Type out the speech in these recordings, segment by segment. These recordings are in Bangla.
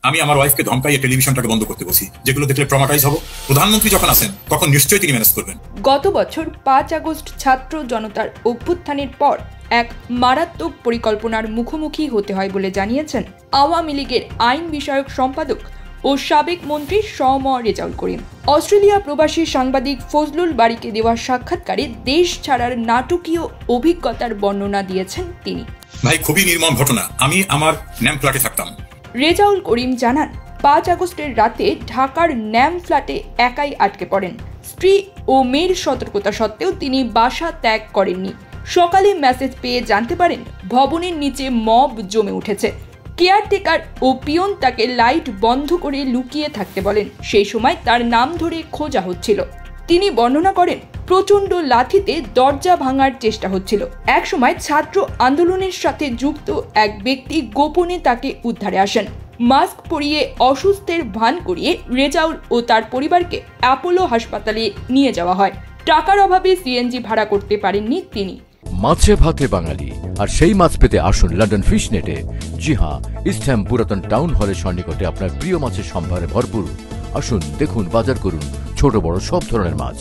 আমি আমার ওয়াইফকে ধমকাইয়ে টেলিভিশনটাকে বন্ধ করতে বসি, যেগুলো দেখলে ট্রমাটাইজ হব। প্রধানমন্ত্রী যখন আসেন তখন নিশ্চয়ই তিনি ম্যানেজ করবেন। গত বছর 5 আগস্ট ছাত্র জনতার অভ্যুত্থানের পর এক মারাত্মক পরিকল্পনার মুখোমুখি হতে হয় বলে জানিয়েছেন আওয়ামী লীগের আইন বিষয়ক সম্পাদক ও সাবেক মন্ত্রী শ.ম. রেজাউল করিম। অস্ট্রেলিয়া প্রবাসী সাংবাদিক ফজলুল বারীকে দেওয়া সাক্ষাৎকারে দেশ ছাড়ার নাটকীয় অভিজ্ঞতার বর্ণনা দিয়েছেন তিনি। ভাই, খুবই নির্মম ঘটনা। আমি আমার ন্যাম ফ্ল্যাটে থাকতাম। রেজাউল করিম জানান, 5 আগস্টের রাতে ঢাকার ন্যাম ফ্ল্যাটে একাই আটকে পড়েন। স্ত্রী ও মেয়ের সতর্কতা সত্ত্বেও তিনি বাসা ত্যাগ করেননি। সকালে মেসেজ পেয়ে জানতে পারেন ভবনের নিচে মব জমে উঠেছে। কেয়ারটেকার ও পিয়ন তাকে লাইট বন্ধ করে লুকিয়ে থাকতে বলেন। সেই সময় তার নাম ধরে খোঁজা হচ্ছিল। তিনি বর্ণনা করেন, প্রচণ্ড লাথিতে দরজা ভাঙার চেষ্টা হচ্ছিল। একসময় ছাত্র আন্দোলনের সাথে যুক্ত এক ব্যক্তি গোপনে তাকে উদ্ধারে আসেন। মাস্ক পরিয়ে অসুস্থের ভান করিয়ে রেজাউল ও তার পরিবারকে অ্যাপোলো হাসপাতালে নিয়ে যাওয়া হয়। টাকার অভাবে সিএনজি ভাড়া করতে পারেননি তিনি। মাছে ভাতে বাঙালি, আর সেই মাছ পেতে আসুন লন্ডন ফিশ নেটে। জি হ্যাঁ, ইস্টহ্যাম পুরাতন টাউন হলের সন্নিকটে আপনার প্রিয় মাছের সম্ভারে ভরপুর। আসুন, দেখুন, বাজার করুন ছোট বড় সব ধরনের মাছ।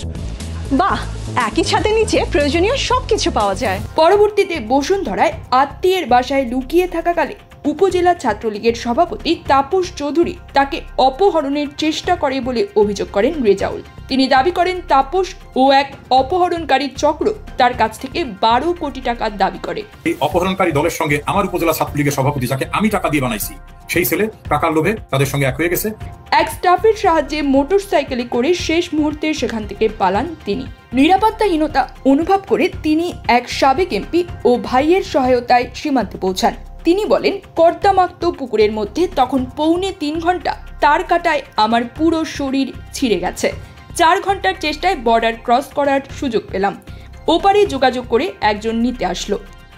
বাহ, একই ছাদের নিচে প্রয়োজনীয় সবকিছু পাওয়া যায়। পরবর্তীতে বসুন্ধরায় আত্মীয়ের বাসায় লুকিয়ে থাকাকালে উপজেলা ছাত্রলীগের সভাপতি তাপস চৌধুরী তাকে অপহরণের চেষ্টা করে বলে অভিযোগ করেন রেজাউল। তিনি দাবি করেন তাপস ও এক অপহরণকারী চক্র তার কাছ থেকে 12 কোটি টাকা দাবি করে। এই অপহরণকারী দলের সঙ্গে আমার উপজেলা ছাত্রলীগের সভাপতি, যাকে আমি টাকা দিয়ে বানাইছি, সেই ছেলে টাকার লোভে তাদের সঙ্গে এক হয়ে গেছে। এক স্টাফের সাহায্যে মোটরসাইকেলে করে শেষ মুহূর্তে সেখান থেকে পালান তিনি। নিরাপত্তাহীনতা অনুভব করে তিনি এক সাবেক এমপি ও ভাইয়ের সহায়তায় সীমান্তে পৌঁছান। তিনি বলেন, কর্তামাক্ত পুকুরের মধ্যে তখন 2.25 ঘন্টা তার কাটায় আমার পুরো শরীর ছিঁড়ে গেছে। 4 ঘন্টার চেষ্টায় বর্ডার ক্রস করার সুযোগ পেলাম। ওপারে যোগাযোগ করে একজন নিতে আসলো।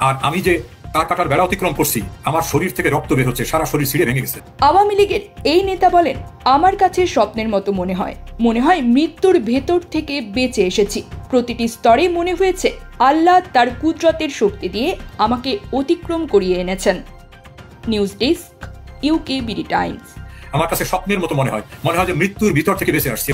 আর আমি যে তার কাটার বেড়া অতিক্রম করছি, আমার শরীর থেকে রক্ত বের হচ্ছে, সারা শরীর ছিঁড়ে ভেঙে গেছে। আওয়ামী লীগের এই নেতা বলেন, আমার কাছে স্বপ্নের মতো মনে হয় মৃত্যুর ভেতর থেকে বেঁচে এসেছি। প্রতিটি স্তরে মনে হয়েছে আল্লাহ তার কুদরতের শক্তি দিয়ে আমাকে অতিক্রম করিয়ে এনেছেন। News desk, UKBD Times. আমার কাছে স্বপ্নের মতো মনে হয় যে মৃত্যুর ভিতর থেকে বেঁচে আসছি।